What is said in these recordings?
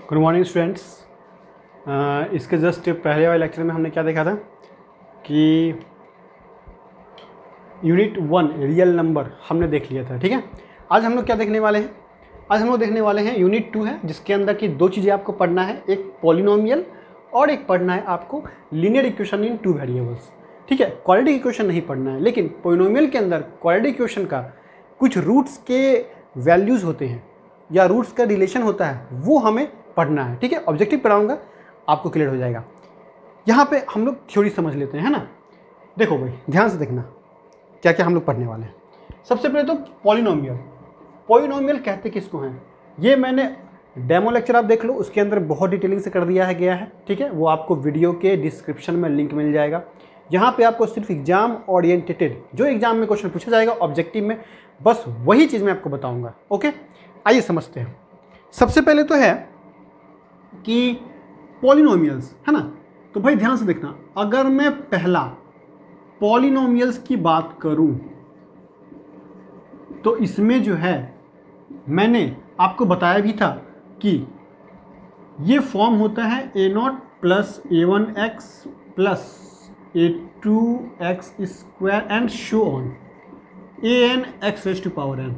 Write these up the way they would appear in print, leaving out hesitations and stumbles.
Good morning students. इसके just पहले वाले लेक्चर में हमने क्या देखा था कि यूनिट 1 रियल नंबर हमने देख लिया था। ठीक है, आज हम लोग क्या देखने वाले हैं? आज हम लोग देखने वाले हैं यूनिट 2 है, जिसके अंदर की दो चीज़ें आपको पढ़ना है, एक पॉलिनोमियल और एक पढ़ना है आपको linear equation in two variables. ठीक है, क्वाड्रेटिक इक्वेशन नहीं पढ़ना है, लेकिन पॉलिनोमियल के अंदर क्वाड्रेटिक इक्वेशन का कुछ रूट्स के वैल्यूज़ होते हैं या रूट्स का रिलेशन होता है, वो हमें पढ़ना है। ठीक है, ऑब्जेक्टिव पढ़ाऊंगा, आपको क्लियर हो जाएगा। यहाँ पे हम लोग थ्योरी समझ लेते हैं, है ना। देखो भाई, ध्यान से देखना क्या क्या हम लोग पढ़ने वाले हैं। सबसे पहले तो पॉलिनोमियल। पॉलिनोमियल कहते किसको हैं, ये मैंने डेमो लेक्चर आप देख लो, उसके अंदर बहुत डिटेलिंग से कर दिया है गया है। ठीक है, वो आपको वीडियो के डिस्क्रिप्शन में लिंक मिल जाएगा। यहाँ पे आपको सिर्फ एग्जाम ओरिएंटेटेड, जो एग्जाम में क्वेश्चन पूछा जाएगा ऑब्जेक्टिव में, बस वही चीज़ मैं आपको बताऊँगा। ओके, आइए समझते हैं। सबसे पहले तो है कि पॉलिनोमियल्स, है ना। तो भाई ध्यान से देखना, अगर मैं पहला पॉलिनोमियल्स की बात करूं तो इसमें जो है मैंने आपको बताया भी था कि ये फॉर्म होता है a0 plus a1x plus a2x square and so on an x raise to power n।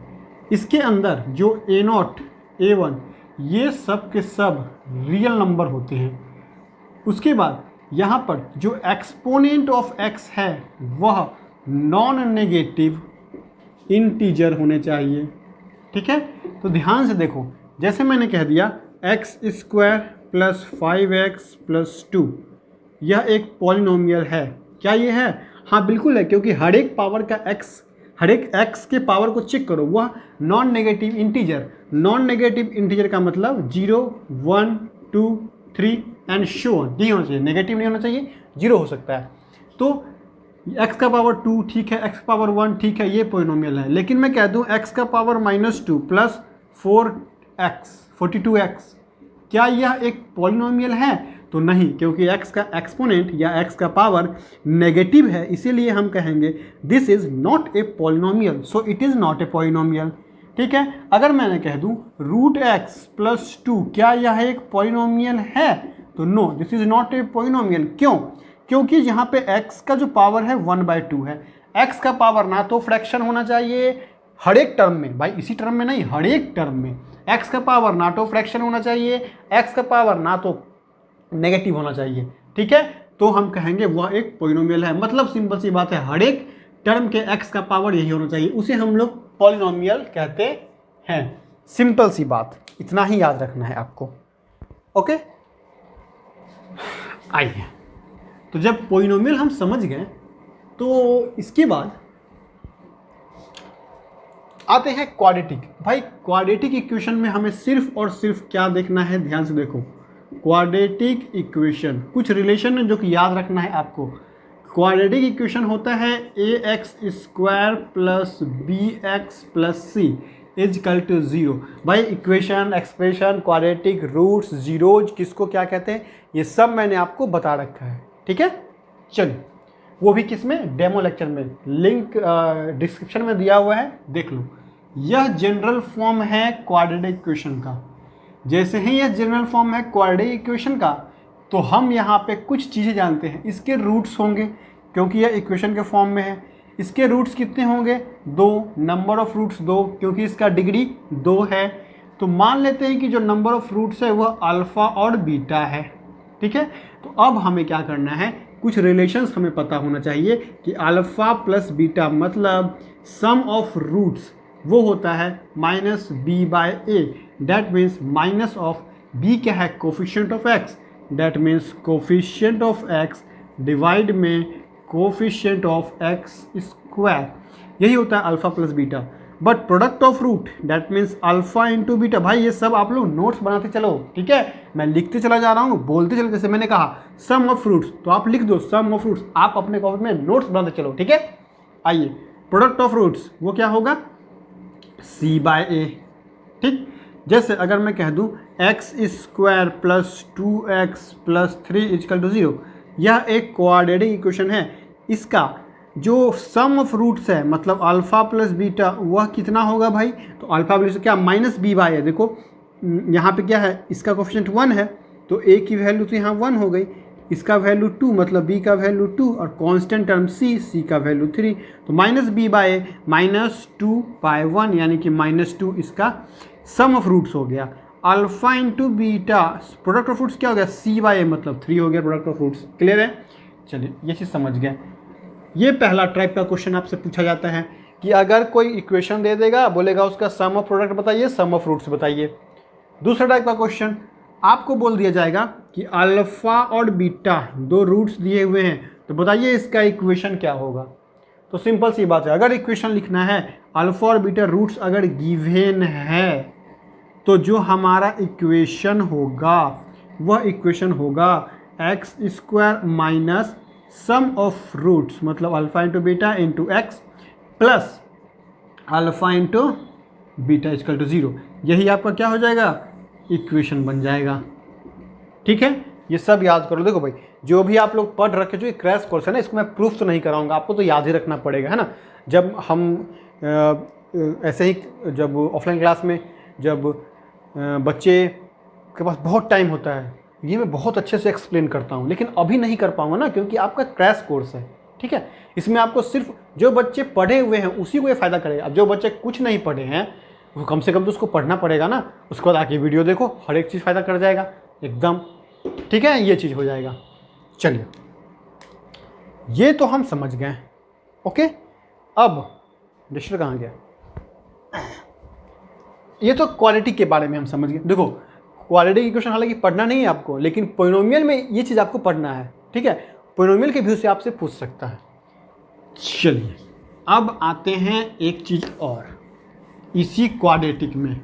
इसके अंदर जो a0 a1 ये सब के सब रियल नंबर होते हैं। उसके बाद यहाँ पर जो एक्सपोनेंट ऑफ x है वह नॉन नेगेटिव इंटीजर होने चाहिए। ठीक है, तो ध्यान से देखो, जैसे मैंने कह दिया x square plus 5x plus 2, यह एक पॉलिनोमियल है। क्या ये है? हाँ बिल्कुल है, क्योंकि हर एक पावर का x, हर एक x के पावर को चेक करो, वह non negative integer. Non negative integer का मतलब 0, 1, 2, 3 एंड शो ऑन, यही होना चाहिए। नेगेटिव नहीं होना चाहिए, 0 हो सकता है। तो x का पावर 2 ठीक है, x का पावर 1 ठीक है, ये पॉलिनोमियल है। लेकिन मैं कह दूं x का पावर -2 प्लस 4x 42x, क्या यह एक पॉलिनोमियल है? तो नहीं, क्योंकि x का एक्सपोनेंट या x का पावर नेगेटिव है, इसीलिए हम कहेंगे this is not a polynomial, so it is not a polynomial. ठीक है, अगर मैंने कह दूं √x प्लस 2, क्या यह एक पॉलिनोमियल है? तो no, this is not a polynomial. क्यों? क्योंकि यहाँ पे x का जो पावर है 1/2 है। x का पावर ना तो फ्रैक्शन होना चाहिए हर एक टर्म में, भाई इसी टर्म में नहीं, हर एक टर्म में x का पावर ना तो फ्रैक्शन होना चाहिए, x का पावर ना तो नेगेटिव होना चाहिए। ठीक है, तो हम कहेंगे वह एक पॉलिनोमियल है। मतलब सिंपल सी बात है, हर एक टर्म के x का पावर यही होना चाहिए, उसे हम लोग पॉलिनोमियल कहते हैं। सिंपल सी बात, इतना ही याद रखना है आपको। ओके, आइए, तो जब पॉलिनोमियल हम समझ गए तो इसके बाद आते हैं क्वाड्रेटिक। भाई क्वाड्रेटिक इक्वेशन में हमें सिर्फ और सिर्फ क्या देखना है, ध्यान से देखो। क्वाड्रेटिक इक्वेशन कुछ रिलेशन है जो कि याद रखना है आपको। क्वाड्रेटिक इक्वेशन होता है ax स्क्वायर plus bx plus c is equal to 0। भाई equation, expression, quadratic, roots, zeros किसको क्या कहते हैं, ये सब मैंने आपको बता रखा है। ठीक है, चलिए, वो भी किस में, डेमो लेक्चर में, लिंक डिस्क्रिप्शन में दिया हुआ है, देख लो। यह जनरल फॉर्म है क्वाड्रेटिक इक्वेशन का। जैसे ही यह जनरल फॉर्म है क्वाड्रेटिक इक्वेशन का, तो हम यहाँ पे कुछ चीज़ें जानते हैं। इसके रूट्स होंगे, क्योंकि यह इक्वेशन के फॉर्म में है। इसके रूट्स कितने होंगे? 2, नंबर ऑफ रूट्स 2, क्योंकि इसका डिग्री 2 है। तो मान लेते हैं कि जो नंबर ऑफ रूट्स है वह अल्फ़ा और बीटा है। ठीक है, तो अब हमें क्या करना है, कुछ रिलेशंस हमें पता होना चाहिए कि अल्फ़ा प्लस बीटा मतलब सम ऑफ रूट्स वो होता है -b/a। That means minus of b क्या है, coefficient of x, that means coefficient of x divide में कोफिशिएंट ऑफ x स्क्वायर, यही होता है alpha plus beta. But product of root that means alpha into beta. भाई ये सब आप लोग नोट्स बनाते चलो, ठीक है, मैं लिखते चला जा रहा हूँ, बोलते चलो। जैसे मैंने कहा सम ऑफ रूट्स, तो आप लिख दो सम ऑफ रूट्स, आप अपने कॉपी में नोट्स बनाते चलो। ठीक है, आइए, प्रोडक्ट ऑफ रूट्स वो क्या होगा, c/a। ठीक, जैसे अगर मैं कह दूं x square plus 2x plus 3 is equal to 0, यह एक क्वाड्रेटिक इक्वेशन है। इसका जो सम ऑफ रूट्स है मतलब अल्फ़ा प्लस बीटा, वह कितना होगा भाई? तो अल्फ़ा प्लस क्या, -b/a। देखो यहाँ पे क्या है, इसका कोफिशिएंट 1 है तो a की वैल्यू तो यहाँ 1 हो गई, इसका वैल्यू 2 मतलब b का वैल्यू 2 और कांस्टेंट टर्म c का वैल्यू 3, तो -b/a -2/1 यानी कि -2 इसका सम ऑफ रूट्स हो गया। Alpha into beta product of roots क्या हो गया, c/a मतलब 3 हो गया प्रोडक्ट ऑफ रूट्स। क्लियर है? चलिए ये चीज़ समझ गए। ये पहला टाइप का क्वेश्चन आपसे पूछा जाता है कि अगर कोई इक्वेशन दे देगा, बोलेगा उसका सम ऑफ प्रोडक्ट बताइए, सम ऑफ रूट्स बताइए। दूसरा टाइप का क्वेश्चन आपको बोल दिया जाएगा कि अल्फ़ा और बीटा दो रूट्स दिए हुए हैं, तो बताइए इसका इक्वेशन क्या होगा। तो सिंपल सी बात है, अगर इक्वेशन लिखना है अल्फ़ा और बीटा रूट्स अगर गिवन है तो जो हमारा इक्वेशन होगा वह इक्वेशन होगा x² minus sum of roots मतलब alpha into beta into x plus alpha into beta equal to 0। यही आपका क्या हो जाएगा, इक्वेशन बन जाएगा। ठीक है, ये सब याद करो। देखो भाई, जो भी आप लोग पढ़ रखे, जो ये क्रैश कोर्स है ना, इसको मैं प्रूफ तो नहीं कराऊंगा, आपको तो याद ही रखना पड़ेगा, है ना। जब हम ऐसे ही जब ऑफलाइन क्लास में जब बच्चे के पास बहुत टाइम होता है, ये मैं बहुत अच्छे से एक्सप्लेन करता हूँ, लेकिन अभी नहीं कर पाऊँगा ना, क्योंकि आपका क्रैश कोर्स है। ठीक है, इसमें आपको सिर्फ जो बच्चे पढ़े हुए हैं उसी को ये फ़ायदा करेगा। अब जो बच्चे कुछ नहीं पढ़े हैं वो कम से कम तो उसको पढ़ना पड़ेगा ना, उसके बाद आके वीडियो देखो, हर एक चीज़ फ़ायदा कर जाएगा एकदम। ठीक है, ये चीज़ हो जाएगा। चलिए, ये तो हम समझ गए। ओके, अब डिस्टर कहाँ गया, ये तो क्वालिटी के बारे में हम समझ गए। देखो, क्वालिटी की क्वेश्चन हालांकि पढ़ना नहीं है आपको, लेकिन पोलिनोमियल में ये चीज़ आपको पढ़ना है। ठीक है, पोलिनोमियल के व्यू से आपसे पूछ सकता है। चलिए, अब आते हैं एक चीज़ और इसी क्वाड्रेटिक में।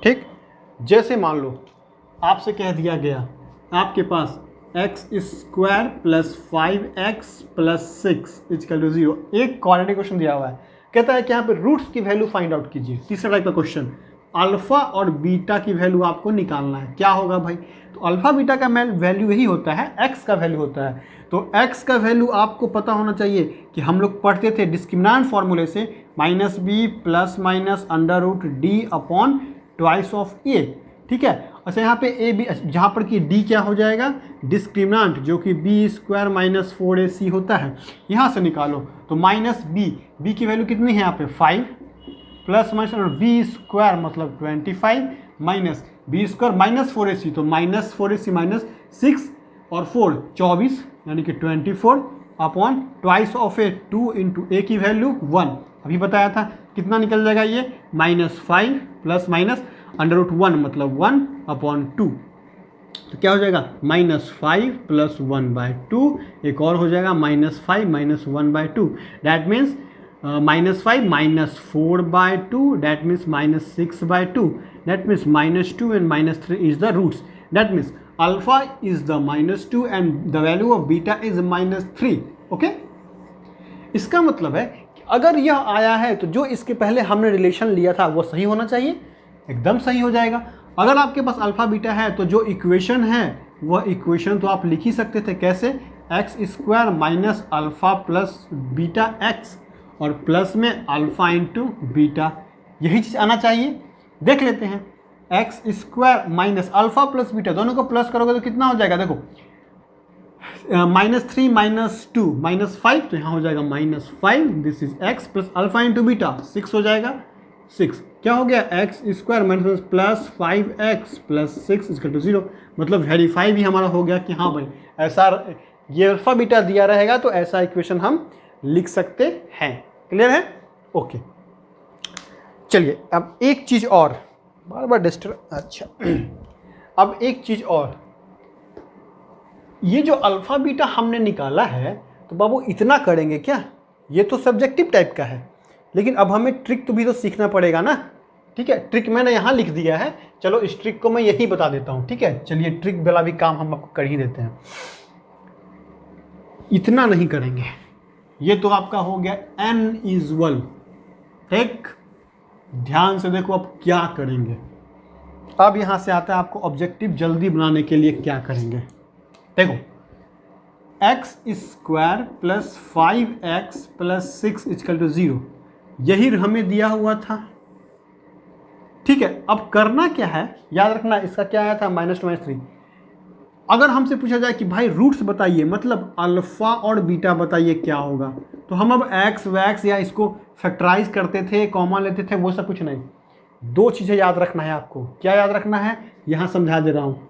ठीक, जैसे मान लो आपसे कह दिया गया आपके पास x² plus 5x plus 6 equal to 0, एक क्वाड्रेटिक क्वेश्चन दिया हुआ है, कहता है कि यहाँ पे रूट्स की वैल्यू फाइंड आउट कीजिए। तीसरा टाइप का क्वेश्चन, अल्फा और बीटा की वैल्यू आपको निकालना है। क्या होगा भाई, तो अल्फा बीटा का वैल्यू यही होता है, x का वैल्यू होता है। तो x का वैल्यू आपको पता होना चाहिए कि हम लोग पढ़ते थे डिस्क्रिमिनेंट फॉर्मूले से, -b plus minus under root d upon twice of a। ठीक है, अच्छा यहाँ पे a b, जहाँ पर कि d क्या हो जाएगा, डिस्क्रिमिनेंट, जो कि b² माइनस 4ac होता है, यहाँ से निकालो। तो -b की वैल्यू कितनी है यहाँ पे 5 प्लस माइनस b² मतलब 25 माइनस b² माइनस 4ac, तो माइनस 4ac माइनस 6 और 4 24 यानी कि 24 upon twice of A 2 into A की वैल्यू 1। अभी बताया था कितना निकल जाएगा ये, -5 प्लस माइनस अंडर रूट 1 मतलब 1 अपॉन 2, तो क्या हो जाएगा -5 प्लस 1/2, एक और हो जाएगा -5 minus 1/2, that means -5 minus 4/2, that means -6/2, that means -2 and -3 is the roots, that means alpha is the -2 and the value of beta is -3। Okay, इसका मतलब है कि अगर यह आया है तो जो इसके पहले हमने रिलेशन लिया था वो सही होना चाहिए, एकदम सही हो जाएगा। अगर आपके पास अल्फा बीटा है तो जो इक्वेशन है वह इक्वेशन तो आप लिख ही सकते थे, कैसे, x² minus alpha plus beta x और प्लस में अल्फा इंटू बीटा, यही चीज़ आना चाहिए। देख लेते हैं, x² minus alpha plus beta, दोनों को प्लस करोगे तो कितना हो जाएगा, देखो -3 माइनस 2 -5, तो यहाँ हो जाएगा -5, this is x plus alpha into beta 6 हो जाएगा, 6 क्या हो गया, x² minus plus 5x plus 6 equal to 0, मतलब वेरीफाई भी हमारा हो गया कि हाँ भाई ऐसा ये अल्फा बीटा दिया रहेगा तो ऐसा इक्वेशन हम लिख सकते हैं। क्लियर है? ओके, चलिए अब एक चीज़ और, बार बार डिस्टर्ब, अच्छा अब एक चीज़ और, ये जो अल्फ़ा बीटा हमने निकाला है तो बाबू इतना करेंगे क्या, ये तो सब्जेक्टिव टाइप का है, लेकिन अब हमें ट्रिक तो भी तो सीखना पड़ेगा ना। ठीक है, ट्रिक मैंने यहाँ लिख दिया है, चलो इस ट्रिक को मैं यही बता देता हूँ। ठीक है, चलिए ट्रिक वाला भी काम हम आपको कर ही देते हैं। इतना नहीं करेंगे, ये तो आपका हो गया अनयूजुअल। ठीक, ध्यान से देखो अब क्या करेंगे। अब यहाँ से आता है आपको ऑब्जेक्टिव जल्दी बनाने के लिए क्या करेंगे। देखो, x² plus 5x plus 6 equal to 0, यही हमें दिया हुआ था। ठीक है, अब करना क्या है, याद रखना इसका क्या आया था, -2 -3। अगर हमसे पूछा जाए कि भाई रूट्स बताइए, मतलब अल्फ़ा और बीटा बताइए क्या होगा, तो हम अब एक्स वैक्स या इसको फैक्टराइज करते थे, कॉमन लेते थे, वो सब कुछ नहीं। दो चीज़ें याद रखना है आपको। क्या याद रखना है, यहाँ समझा दे रहा हूँ।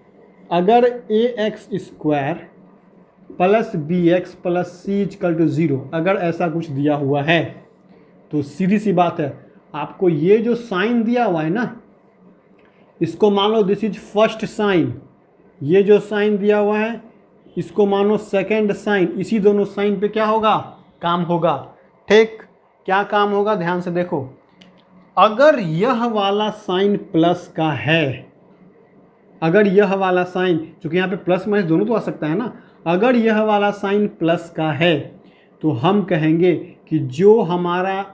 अगर ax² plus bx plus c = 0 अगर ऐसा कुछ दिया हुआ है, तो सीधी सी बात है, आपको ये जो साइन दिया हुआ है ना, इसको मान लो दिस इज फर्स्ट साइन, ये जो साइन दिया हुआ है इसको मानो सेकंड साइन, इसी दोनों साइन पे क्या होगा, काम होगा। ठीक, क्या काम होगा, ध्यान से देखो। अगर यह वाला साइन प्लस का है, अगर यह वाला साइन, क्योंकि यहाँ पे प्लस माइनस दोनों तो आ सकता है ना, अगर यह वाला साइन प्लस का है तो हम कहेंगे कि जो हमारा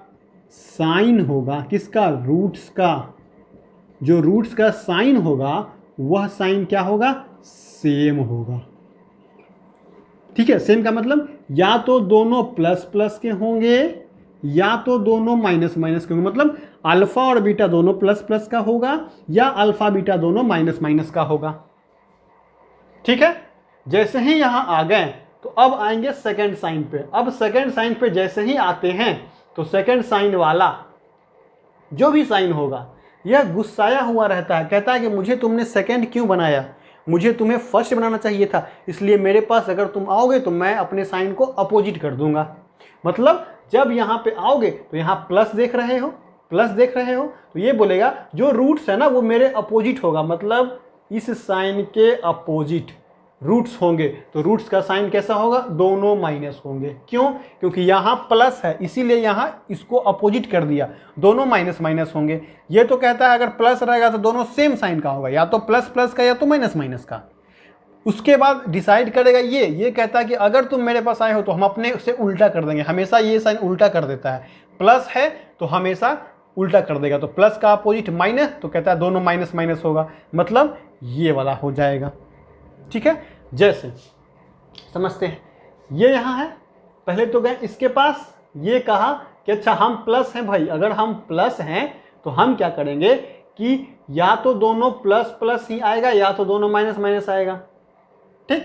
साइन होगा किसका, रूट्स का, जो रूट्स का साइन होगा वह साइन क्या होगा, सेम होगा। ठीक है, सेम का मतलब या तो दोनों प्लस प्लस के होंगे या तो दोनों माइनस माइनस के होंगे। मतलब अल्फा और बीटा दोनों प्लस प्लस का होगा या अल्फा बीटा दोनों माइनस माइनस का होगा। ठीक है, जैसे ही यहां आ गए तो अब आएंगे सेकंड साइन पे। अब सेकंड साइन पे जैसे ही आते हैं तो सेकंड साइन वाला जो भी साइन होगा यह गुस्साया हुआ रहता है, कहता है कि मुझे तुमने सेकंड क्यों बनाया, मुझे तुम्हें फर्स्ट बनाना चाहिए था, इसलिए मेरे पास अगर तुम आओगे तो मैं अपने साइन को अपोजिट कर दूंगा। मतलब जब यहाँ पे आओगे तो यहाँ प्लस देख रहे हो, प्लस देख रहे हो, तो ये बोलेगा जो रूट्स है ना वो मेरे अपोजिट होगा, मतलब इस साइन के अपोजिट रूट्स होंगे। तो रूट्स का साइन कैसा होगा, दोनों माइनस होंगे। क्यों, क्योंकि यहाँ प्लस है इसीलिए यहाँ इसको अपोजिट कर दिया, दोनों माइनस माइनस होंगे। ये तो कहता है अगर प्लस रहेगा तो दोनों सेम साइन का होगा, या तो प्लस प्लस का या तो माइनस माइनस का। उसके बाद डिसाइड करेगा ये कहता है कि अगर तुम मेरे पास आए हो तो हम अपने से उल्टा कर देंगे, हमेशा ये साइन उल्टा कर देता है, प्लस है तो हमेशा उल्टा कर देगा। तो प्लस का अपोजिट माइनस, तो कहता है दोनों माइनस माइनस होगा, मतलब ये वाला हो जाएगा। ठीक है, जैसे समझते हैं, ये यहाँ है, पहले तो गए इसके पास, ये कहा कि अच्छा हम प्लस हैं भाई, अगर हम प्लस हैं तो हम क्या करेंगे कि या तो दोनों प्लस प्लस ही आएगा या तो दोनों माइनस माइनस आएगा। ठीक,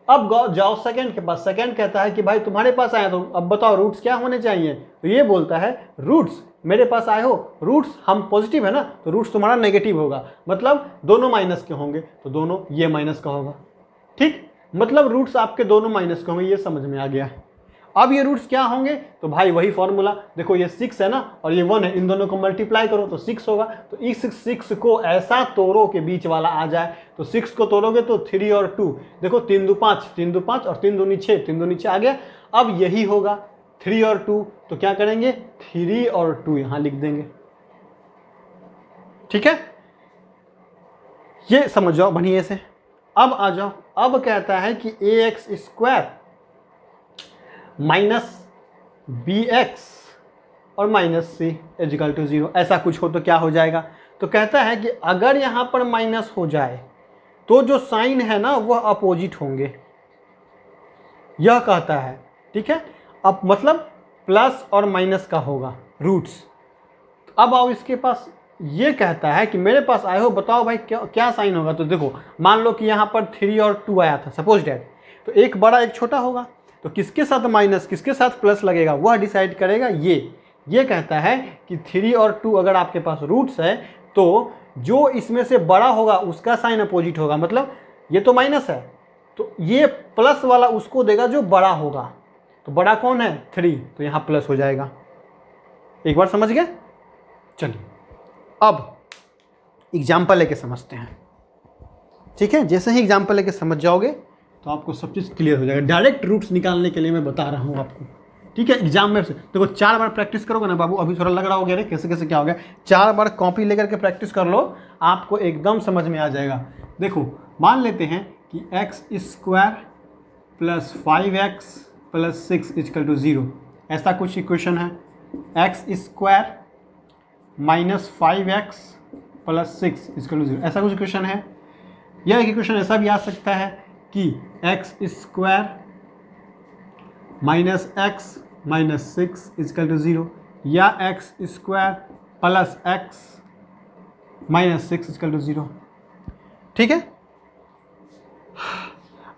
अब जाओ सेकंड के पास, सेकंड कहता है कि भाई तुम्हारे पास आया तो अब बताओ रूट्स क्या होने चाहिए, तो ये बोलता है रूट्स मेरे पास आए हो, रूट्स हम पॉजिटिव है ना, तो रूट्स तुम्हारा नेगेटिव होगा, मतलब दोनों माइनस के होंगे, तो दोनों ये माइनस का होगा। ठीक, मतलब रूट्स आपके दोनों माइनस के होंगे, ये समझ में आ गया। अब ये रूट्स क्या होंगे, तो भाई वही फॉर्मूला, देखो ये 6 है ना और ये 1 है, इन दोनों को मल्टीप्लाई करो तो 6 होगा। तो इस 6 को ऐसा तोड़ो के बीच वाला आ जाए, तो 6 को तोड़ोगे तो 3 और 2, देखो 3 2 5, 3 2 5 और 3 2 6, 3 2 नीचे आ गया। अब यही होगा 3 और 2, तो क्या करेंगे 3 और 2 यहां लिख देंगे। ठीक है, ये समझ जाओ बढ़िया से। अब आ जाओ, अब कहता है कि ax² माइनस bx और माइनस c = 0, ऐसा कुछ हो तो क्या हो जाएगा, तो कहता है कि अगर यहां पर माइनस हो जाए तो जो साइन है ना वह अपोजिट होंगे, यह कहता है। ठीक है, अब मतलब प्लस और माइनस का होगा रूट्स। अब आओ इसके पास, ये कहता है कि मेरे पास आए हो बताओ भाई क्या साइन होगा, तो देखो मान लो कि यहाँ पर 3 और 2 आया था सपोज डैट, तो एक बड़ा एक छोटा होगा, तो किसके साथ माइनस किसके साथ प्लस लगेगा वह डिसाइड करेगा ये कहता है कि 3 और 2 अगर आपके पास रूट्स है तो जो इसमें से बड़ा होगा उसका साइन अपोजिट होगा, मतलब ये तो माइनस है तो ये प्लस वाला उसको देगा जो बड़ा होगा, तो बड़ा कौन है 3, तो यहाँ प्लस हो जाएगा। एक बार समझ गए, चलिए अब एग्जाम्पल लेके समझते हैं। ठीक है, जैसे ही एग्जाम्पल लेके समझ जाओगे तो आपको सब चीज़ क्लियर हो जाएगा। डायरेक्ट रूट्स निकालने के लिए मैं बता रहा हूँ आपको। ठीक है, एग्जाम में से देखो 4 बार प्रैक्टिस करोगे ना बाबू, अभी थोड़ा लग रहा होगा कैसे कैसे क्या हो गया, 4 बार कॉपी लेकर के प्रैक्टिस कर लो, आपको एकदम समझ में आ जाएगा। देखो मान लेते हैं कि x² + 5x + 6 = 0, ऐसा कुछ इक्वेशन है। x² - 5x + 6 = 0, ऐसा कुछ इक्वेशन है। यह एक इक्वेशन ऐसा भी आ सकता है कि x² - x - 6 = 0 या x² + x -6 इक्वल टू 0। ठीक है,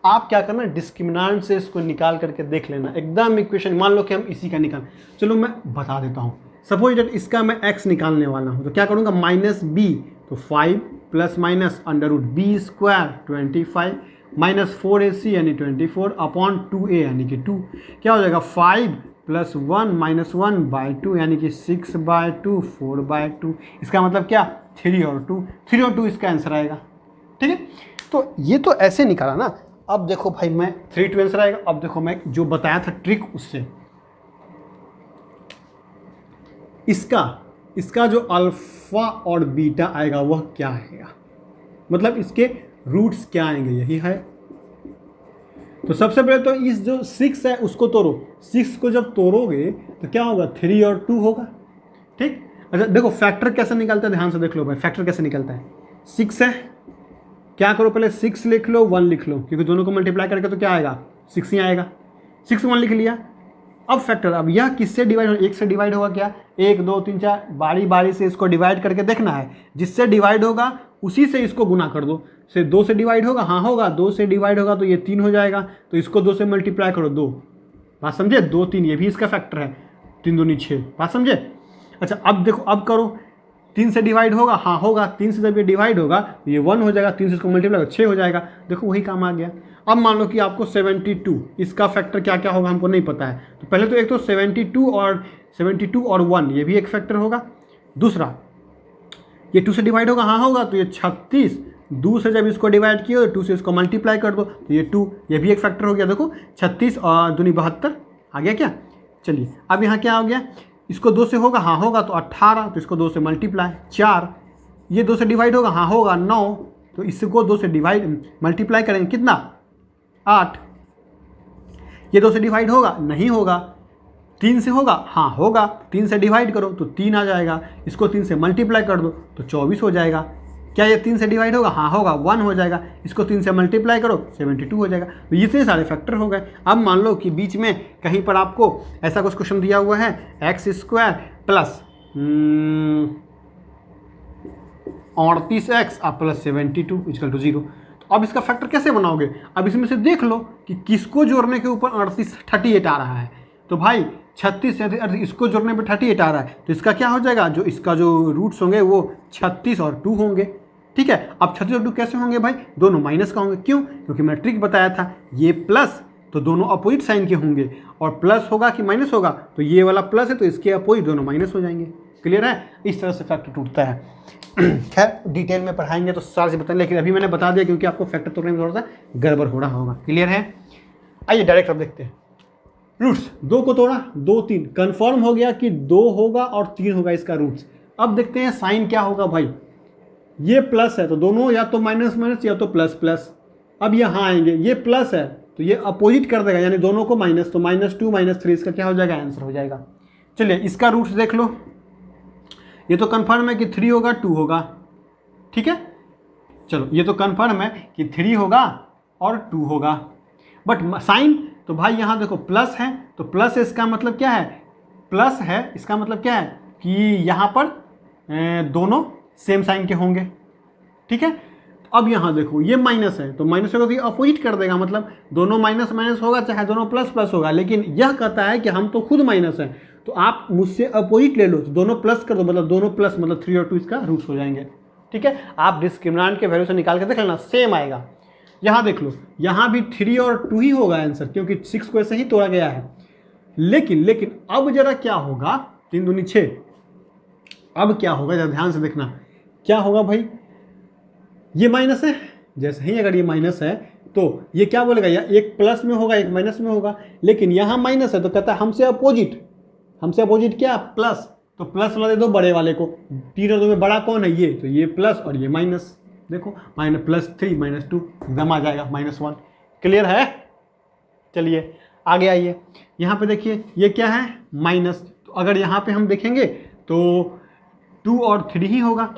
आप क्या करना, डिस्क्रिमिनेंट से इसको निकाल करके देख लेना एकदम इक्वेशन। मान लो कि हम इसी का निकाल, चलो मैं बता देता हूँ। सपोज दैट इसका मैं x निकालने वाला हूँ, तो क्या करूँगा, -b, तो 5 plus minus √b square 25 -4ac यानी 24 अपॉन 2a यानी कि 2, क्या हो जाएगा 5 + 1 - 1/2 यानी कि 6/2 4/2। इसका मतलब क्या, 3 और 2, 3 और 2 इसका आंसर आएगा। ठीक है, तो ये तो ऐसे निकाला ना। अब देखो भाई, मैं 3 2 आंसर आएगा। अब देखो मैं जो बताया था ट्रिक, उससे इसका जो अल्फा और बीटा आएगा वह क्या आएगा, मतलब इसके रूट्स क्या आएंगे, यही है। तो सबसे पहले तो इस जो 6 है उसको तोड़ो। 6 को जब तोड़ोगे तो क्या होगा, 3 और 2 होगा। ठीक, अच्छा देखो फैक्टर कैसे निकलता है, ध्यान से देख लो भाई, फैक्टर कैसे निकलता है। 6 है, क्या करो पहले 6 लिख लो 1 लिख लो, क्योंकि दोनों को मल्टीप्लाई करके तो क्या आएगा, 6 ही आएगा। 6 1 लिख लिया। अब फैक्टर, अब यह किससे डिवाइड हो, 1 से डिवाइड होगा क्या, 1 2 3 4, बारी बारी से इसको डिवाइड करके देखना है। जिससे डिवाइड होगा उसी से इसको गुना कर दो। से 2 से डिवाइड होगा, हाँ होगा, 2 से डिवाइड होगा तो ये 3 हो जाएगा, तो इसको 2 से मल्टीप्लाई करो 2। बात समझे, 2 3 ये भी इसका फैक्टर है, 3 दूनी 6। बात समझे। अच्छा अब देखो, अब करो, 3 से डिवाइड होगा, हाँ होगा, 3 से जब ये डिवाइड होगा तो ये 1 हो जाएगा, 3 से इसको मल्टीप्लाई 6 हो जाएगा। देखो वही काम आ गया। अब मान लो कि आपको 72, इसका फैक्टर क्या क्या होगा हमको नहीं पता है, तो पहले तो एक तो 72 और 1 ये भी एक फैक्टर होगा। दूसरा ये 2 से डिवाइड होगा, हाँ होगा, तो ये 36, 2 से जब इसको डिवाइड किया 2 से इसको मल्टीप्लाई कर दो तो ये 2, ये भी एक फैक्टर हो गया। देखो 36 और 2 72 आ गया क्या। चलिए अब यहाँ क्या हो गया, इसको 2 से होगा, हाँ होगा, तो 18, तो इसको 2 से मल्टीप्लाई 4, ये 2 से डिवाइड होगा, हाँ होगा 9, तो इसको 2 से डिवाइड मल्टीप्लाई करेंगे कितना 8, ये 2 से डिवाइड होगा, नहीं होगा, 3 से होगा, हाँ होगा, 3 से डिवाइड करो तो 3 आ जाएगा, इसको 3 से मल्टीप्लाई कर दो तो 24 हो जाएगा। क्या ये 3 से डिवाइड होगा, हाँ होगा, 1 हो जाएगा, इसको 3 से मल्टीप्लाई करो 72 हो जाएगा। तो इतने सारे फैक्टर हो गए। अब मान लो कि बीच में कहीं पर आपको ऐसा कुछ क्वेश्चन दिया हुआ है, x² plus 38x plus 72 equal to 0। तो अब इसका फैक्टर कैसे बनाओगे, अब इसमें से देख लो कि किसको जोड़ने के ऊपर 38 आ रहा है। तो भाई 36 इसको जोड़ने पे 38 आ रहा है, तो इसका क्या हो जाएगा, जो इसका जो रूट्स होंगे वो 36 और 2 होंगे। ठीक है, अब 36 और 2 कैसे होंगे भाई, दोनों माइनस का होंगे। क्यों, क्योंकि मैं ट्रिक बताया था, ये प्लस तो दोनों अपोजिट साइन के होंगे, और प्लस होगा कि माइनस होगा, तो ये वाला प्लस है तो इसके अपोजिट दोनों माइनस हो जाएंगे। क्लियर है, इस तरह से फैक्टर टूटता है। खैर डिटेल में पढ़ाएंगे तो सारा से बताएंगे, लेकिन अभी मैंने बता दिया क्योंकि आपको फैक्टर तोड़ने में थोड़ा सा गड़बड़ हो रहा होगा। क्लियर है, आइए डायरेक्ट अब देखते हैं। रूट्स 2 को तोड़ा, 2 3 कंफर्म हो गया कि 2 होगा और 3 होगा इसका रूट्स। अब देखते हैं साइन क्या होगा भाई, ये प्लस है तो दोनों या तो माइनस माइनस या तो प्लस प्लस। अब यहाँ आएंगे, ये प्लस है तो ये अपोजिट कर देगा, यानी दोनों को माइनस, तो -2 -3 इसका क्या हो जाएगा, आंसर हो जाएगा। चलिए इसका रूट्स देख लो, ये तो कंफर्म है कि 3 होगा 2 होगा। ठीक है, चलो ये तो कंफर्म है कि 3 होगा और 2 होगा, बट साइन तो भाई यहाँ देखो प्लस है, तो प्लस इसका मतलब क्या है, प्लस है इसका मतलब क्या है कि यहाँ पर दोनों सेम साइन के होंगे। ठीक है, अब यहाँ देखो ये माइनस है, तो माइनस होगा तो ये अपोजिट कर देगा, मतलब दोनों माइनस माइनस होगा चाहे दोनों प्लस प्लस होगा, लेकिन यह कहता है कि हम तो खुद माइनस हैं, तो आप मुझसे अपोजिट ले लो, तो दोनों प्लस कर दो, मतलब दोनों प्लस, मतलब 3 और 2 इसका रूट्स हो जाएंगे। ठीक है, आप डिस्क्रिमिनेंट के वैल्यू से निकाल के देख लेना, सेम आएगा। यहाँ देख लो, यहाँ भी 3 और 2 ही होगा आंसर, क्योंकि 6 को ऐसे ही तोड़ा गया है। लेकिन अब जरा क्या होगा, 3 दूनी 6, अब क्या होगा जरा ध्यान से देखना, क्या होगा भाई, ये माइनस है, जैसे ही अगर ये माइनस है तो ये क्या बोलेगा, या एक प्लस में होगा एक माइनस में होगा, लेकिन यहाँ माइनस है तो कहता है हमसे अपोजिट क्या, प्लस, तो प्लस वाला दे दो बड़े वाले को, 3 और 2 में बड़ा कौन है ये, तो ये प्लस और ये माइनस, देखो +3 -2 एकदम आ जाएगा -1। क्लियर है, चलिए आगे आइए, यहाँ पे देखिए ये क्या है माइनस, तो अगर यहाँ पे हम देखेंगे तो 2 और 3 ही होगा,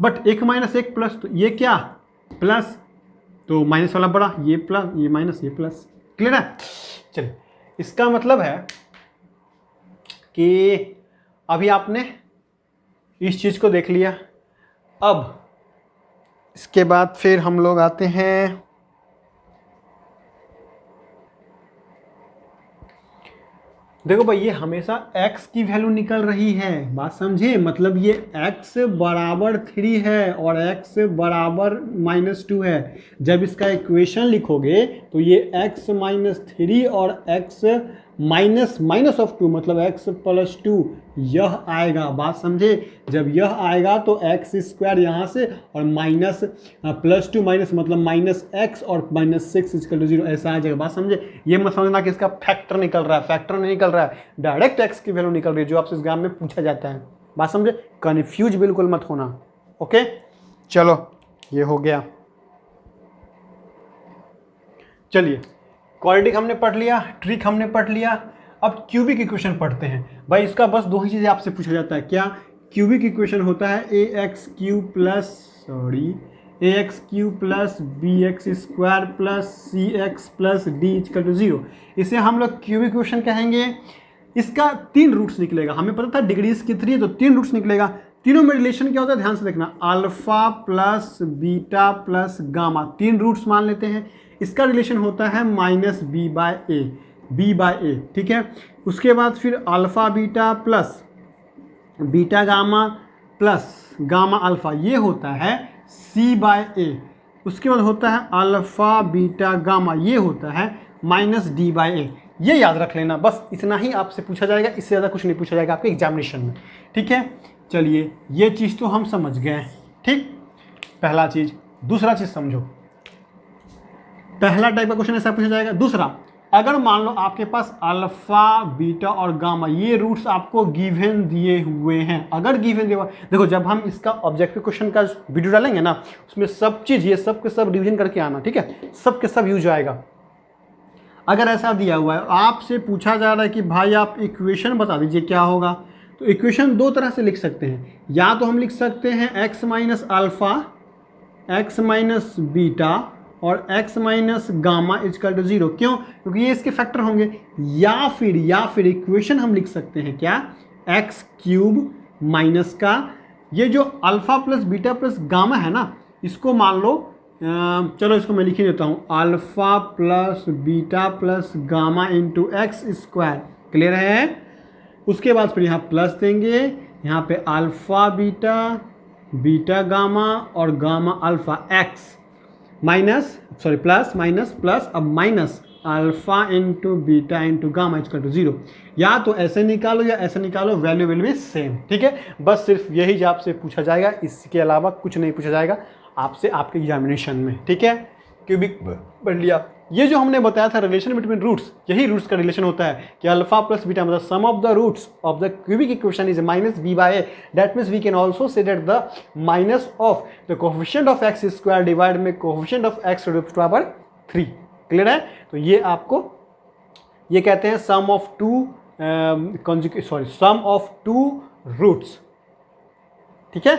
बट एक माइनस एक प्लस, तो ये क्या प्लस, तो माइनस वाला बड़ा, ये प्लस ये माइनस ये प्लस। क्लियर है, चलिए इसका मतलब है कि अभी आपने इस चीज़ को देख लिया, अब इसके बाद फिर हम लोग आते हैं देखो भाई ये हमेशा x की वैल्यू निकल रही है, बात समझे, मतलब ये x बराबर 3 है और x बराबर -2 है। जब इसका इक्वेशन लिखोगे तो ये x -3 और x माइनस ऑफ 2 मतलब x + 2 यह आएगा, बात समझे। जब यह आएगा तो x² यहाँ से और +2 माइनस मतलब -x और -6 = 0 ऐसा आ जाएगा, बात समझे। ये मत समझना कि इसका फैक्टर निकल रहा है, फैक्टर नहीं निकल रहा है, डायरेक्ट x की वैल्यू निकल रही है जो आपसे एग्जाम में पूछा जाता है, बात समझे। कन्फ्यूज बिल्कुल मत होना। ओके चलो ये हो गया। चलिए क्वाड्रेटिक हमने पढ़ लिया, ट्रिक हमने पढ़ लिया, अब क्यूबिक इक्वेशन पढ़ते हैं। भाई इसका बस दो ही चीज़ें आपसे पूछा जाता है, क्या क्यूबिक इक्वेशन होता है ax³ plus bx² plus cx plus d = 0। इसे हम लोग क्यूबिक इक्वेशन कहेंगे। इसका 3 रूट्स निकलेगा, हमें पता था डिग्रीज कितनी है तो 3 रूट्स निकलेगा। तीनों में रिलेशन क्या होता है ध्यान से देखना, alpha plus beta plus gamma, 3 roots मान लेते हैं। इसका रिलेशन होता है -b/a, ठीक है। उसके बाद फिर alpha beta plus beta gamma plus gamma alpha, ये होता है c/a। उसके बाद होता है अल्फा बीटा गामा, ये होता है -d/a। ये याद रख लेना, बस इतना ही आपसे पूछा जाएगा, इससे ज़्यादा कुछ नहीं पूछा जाएगा आपके एग्जामिनेशन में, ठीक है। चलिए ये चीज़ तो हम समझ गए, ठीक, पहला चीज़। दूसरा चीज़ समझो, पहला टाइप का क्वेश्चन ऐसा पूछा जाएगा। दूसरा, अगर मान लो आपके पास अल्फा बीटा और गामा ये रूट्स आपको गिवन दिए हुए हैं, अगर गिवन दिया हुआ, देखो जब हम इसका ऑब्जेक्टिव क्वेश्चन का वीडियो डालेंगे ना उसमें सब चीज़ ये सब के सब रिवीजन करके आना, ठीक है, सब के सब यूज आएगा। अगर ऐसा दिया हुआ है आपसे पूछा जा रहा है कि भाई आप इक्वेशन बता दीजिए क्या होगा, तो इक्वेशन दो तरह से लिख सकते हैं। या तो हम लिख सकते हैं x minus alpha x minus beta और x माइनस गामा = 0, क्यों, क्योंकि ये इसके फैक्टर होंगे। या फिर इक्वेशन हम लिख सकते हैं क्या, x³ माइनस का ये जो alpha plus beta plus gamma है ना, इसको मान लो चलो इसको मैं लिख ही देता हूँ, alpha plus beta plus gamma into x², clear है। उसके बाद फिर यहाँ प्लस देंगे, यहाँ पे अल्फा बीटा बीटा गामा और gamma alpha x minus plus minus plus अब minus alpha into beta into gamma = 0। या तो ऐसे निकालो या ऐसे निकालो, वैल्यू विल बी सेम, ठीक है। बस सिर्फ यही आपसे पूछा जाएगा, इसके अलावा कुछ नहीं पूछा जाएगा आपसे आपके एग्जामिनेशन में, ठीक है। क्यूबिक पढ़ लिया। ये जो हमने बताया था रिलेशन बिटवीन रूट्स, यही रूट्स का रिलेशन होता है कि अल्फा प्लस बीटा मतलब sum of the roots of the cubic equation is -b/a। That means we can also say that the minus of the coefficient of x² divide में coefficient of x⁻³ clear है। तो ये आपको ये कहते हैं सम of two roots, ठीक है,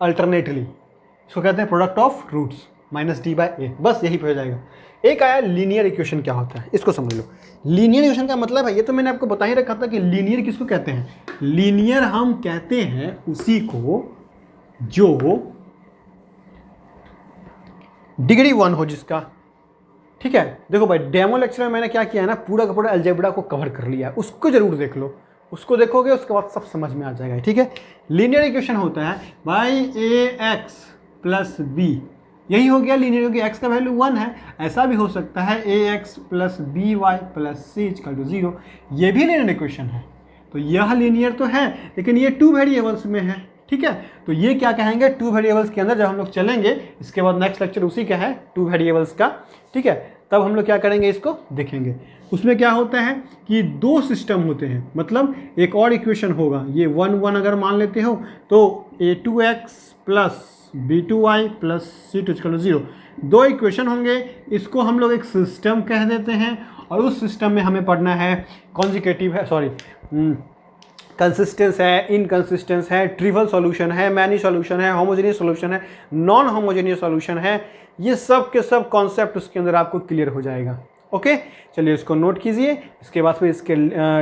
अल्टरनेटली इसको कहते हैं प्रोडक्ट ऑफ रूट्स -d/a। बस यही हो जाएगा। एक आया लीनियर इक्वेशन, क्या होता है इसको समझ लो। लीनियर इक्वेशन का मतलब है, ये तो मैंने आपको बता ही रखा था कि लीनियर किसको कहते हैं। लीनियर हम कहते हैं उसी को जो डिग्री 1 हो जिसका, ठीक है। देखो भाई डेमो लेक्चर में मैंने क्या किया है ना, पूरा का पूरा अलजेब्रा को कवर कर लिया है, उसको जरूर देख लो, उसको देखोगे उसके बाद सब समझ में आ जाएगा, ठीक है। लीनियर इक्वेशन होता है भाई ax प्लस b, यही हो गया लीनियर, क्योंकि x का वैल्यू 1 है। ऐसा भी हो सकता है ax plus by plus c = 0, ये भी लीनियर इक्वेशन है। तो यह लीनियर तो है लेकिन ये 2 वेरिएबल्स में है, ठीक है। तो ये क्या कहेंगे, 2 वेरिएबल्स के अंदर जब हम लोग चलेंगे, इसके बाद नेक्स्ट लेक्चर उसी का है 2 वेरिएबल्स का, ठीक है, तब हम लोग क्या करेंगे इसको देखेंगे। उसमें क्या होता है कि 2 सिस्टम होते हैं, मतलब एक और इक्वेशन होगा, ये 1 अगर मान लेते हो तो a2x plus b2y plus c2 = 0, 2 equation होंगे। इसको हम लोग एक सिस्टम कह देते हैं और उस सिस्टम में हमें पढ़ना है कॉन्जिकेटिव है, कंसिस्टेंस है, इनकंसिस्टेंस है, ट्रिवल सॉल्यूशन है, मैनी सॉल्यूशन है, होमोजेनियस सॉल्यूशन है, नॉन होमोजेनियस सॉल्यूशन है। ये सब के सब कॉन्सेप्ट उसके अंदर आपको क्लियर हो जाएगा। ओके, चलिए इसको नोट कीजिए। इसके बाद फिर इसके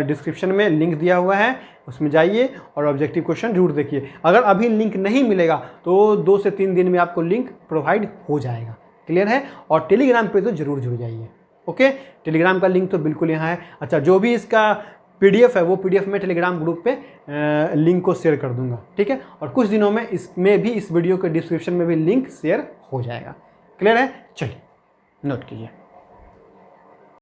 डिस्क्रिप्शन में लिंक दिया हुआ है, उसमें जाइए और ऑब्जेक्टिव क्वेश्चन जरूर देखिए। अगर अभी लिंक नहीं मिलेगा तो 2 से 3 दिन में आपको लिंक प्रोवाइड हो जाएगा। क्लियर है? और टेलीग्राम पे तो जरूर जुड़ जाइए। ओके, टेलीग्राम का लिंक तो बिल्कुल यहाँ है। अच्छा, जो भी इसका PDF है वो PDF मैं टेलीग्राम ग्रुप पे लिंक को शेयर कर दूंगा, ठीक है? और कुछ दिनों में इसमें भी, इस वीडियो के डिस्क्रिप्शन में भी लिंक शेयर हो जाएगा। क्लियर है? चलिए नोट कीजिए।